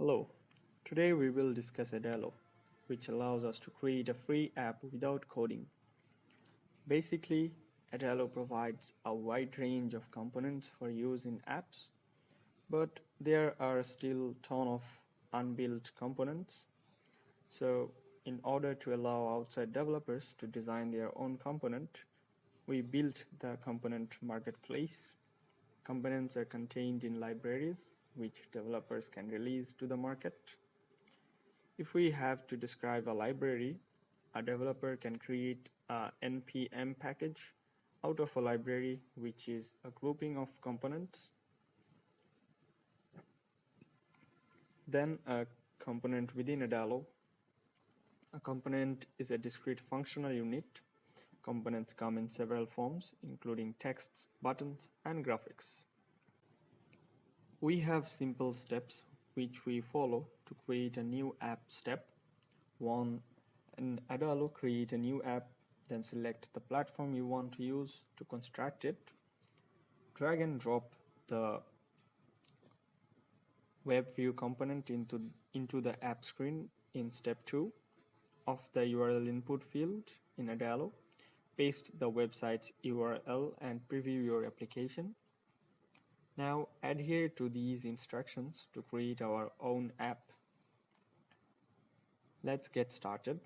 Hello, today we will discuss Adalo, which allows us to create a free app without coding. Basically, Adalo provides a wide range of components for use in apps, but there are still a ton of unbuilt components. So, in order to allow outside developers to design their own component, we built the component marketplace. Components are contained in libraries, which developers can release to the market. If we have to describe a library, a developer can create a npm package out of a library, which is a grouping of components. Then a component within Adalo. A component is a discrete functional unit. Components come in several forms, including texts, buttons, and graphics. We have simple steps which we follow to create a new app. Step 1. In Adalo, create a new app, then select the platform you want to use to construct it. Drag and drop the web view component into the app screen in step 2 of the URL input field in Adalo. Paste the website's URL and preview your application. Now adhere to these instructions to create our own app. Let's get started.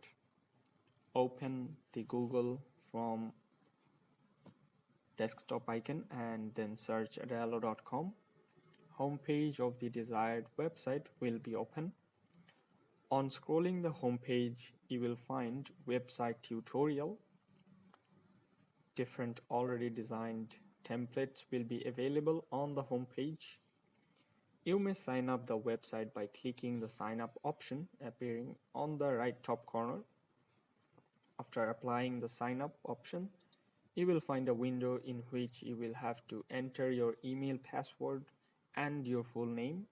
Open the Google from desktop icon and then search adalo.com. Homepage of the desired website will be open. On scrolling the homepage, you will find website tutorial. Different already designed templates will be available on the homepage. You may sign up the website by clicking the sign up option appearing on the right top corner. After applying the sign up option, you will find a window in which you will have to enter your email password and your full name.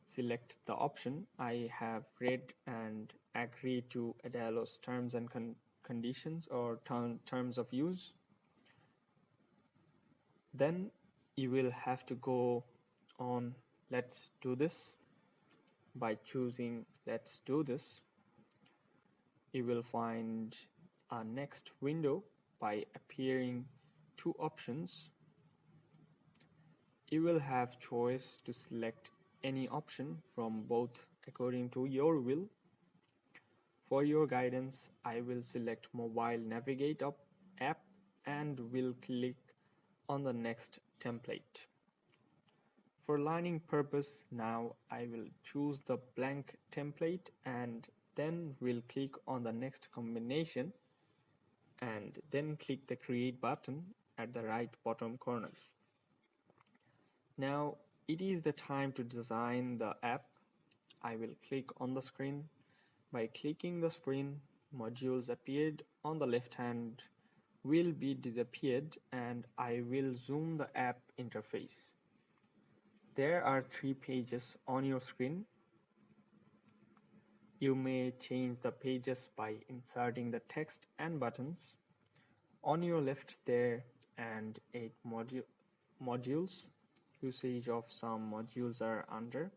Select the option I have read and agree to Adalo's terms and conditions or terms of use. Then you will have to go on Let's Do This. By choosing Let's Do This, you will find a next window by appearing two options. You will have choice to select any option from both according to your will. For your guidance, I will select Mobile Navigate app and will click on the next template. For learning purpose, now I will choose the blank template and then will click on the next combination and then click the create button at the right bottom corner. Now it is the time to design the app. I will click on the screen. By clicking the screen, modules appeared on the left hand will be disappeared and I will zoom the app interface. There are 3 pages on your screen. You may change the pages by inserting the text and buttons. On your left there and 8 modules. Usage of some modules are under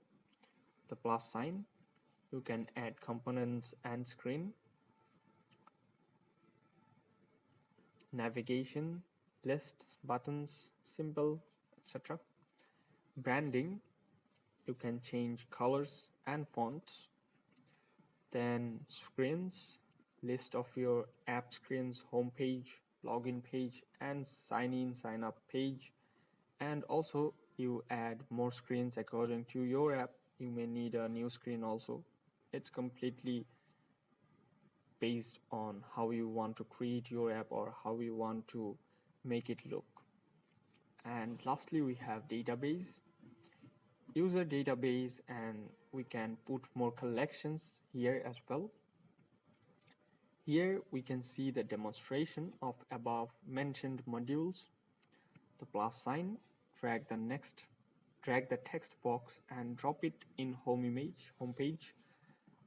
the plus sign. You can add components and screen. Navigation, lists, buttons, symbol, etc. Branding, you can change colors and fonts. Then screens, list of your app screens, homepage, login page, and sign in, sign up page. And also you add more screens according to your app. You may need a new screen also. It's completely based on how you want to create your app or how you want to make it look. And lastly, we have database, user database, and we can put more collections here as well. Here we can see the demonstration of above mentioned modules. The plus sign, drag the text box and drop it in homepage.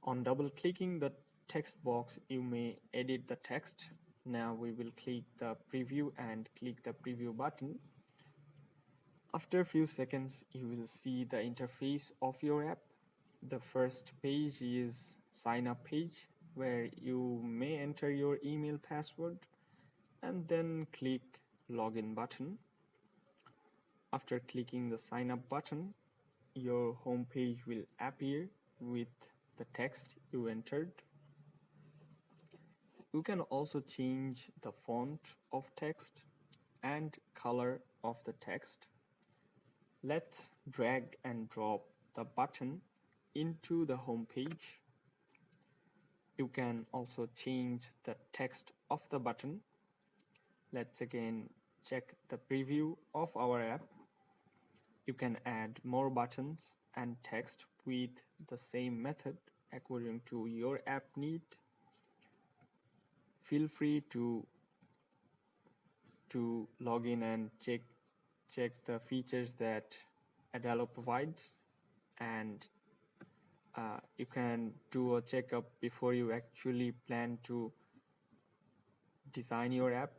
On double clicking the text box, you may edit the text. Now we will click the preview and click the preview button. After a few seconds, you will see the interface of your app. The first page is sign up page where you may enter your email password and then click login button. After clicking the sign up button, your home page will appear with the text you entered. You can also change the font of text and color of the text. Let's drag and drop the button into the home page. You can also change the text of the button. Let's again check the preview of our app. You can add more buttons and text with the same method according to your app need. Feel free to log in and check the features that Adalo provides, and you can do a checkup before you actually plan to design your app,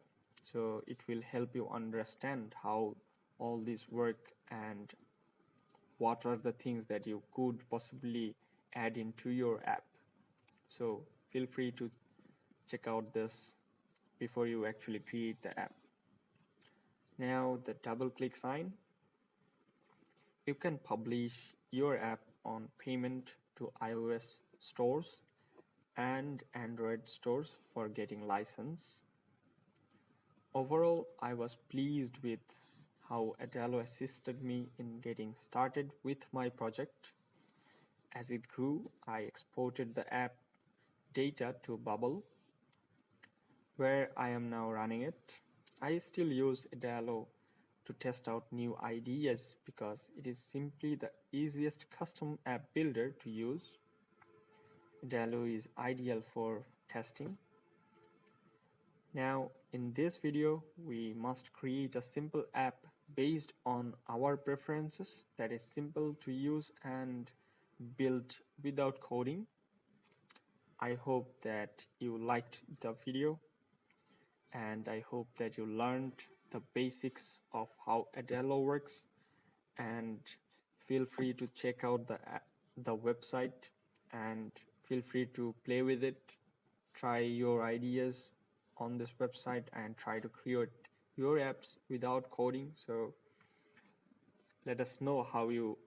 so it will help you understand how all this work and what are the things that you could possibly add into your app. So feel free to check out this before you actually create the app. Now the double click sign. You can publish your app on payment to iOS stores and Android stores for getting license. Overall, I was pleased with how Adalo assisted me in getting started with my project. As it grew, I exported the app data to Bubble, where I am now running it. I still use Adalo to test out new ideas because it is simply the easiest custom app builder to use. Adalo is ideal for testing. Now, in this video, we must create a simple app based on our preferences that is simple to use and built without coding. I hope that you liked the video, and I hope that you learned the basics of how Adalo works, and feel free to check out the website and feel free to play with it. Try your ideas on this website and try to create your apps without coding. So let us know how you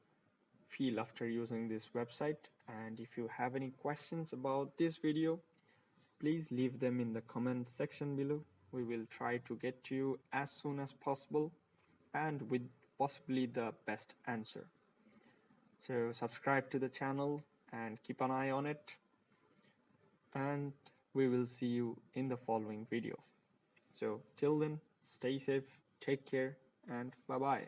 feel after using this website, and if you have any questions about this video, please leave them in the comment section below. We will try to get to you as soon as possible and with possibly the best answer. So subscribe to the channel and keep an eye on it, and we will see you in the following video. So till then, stay safe, take care, and bye bye.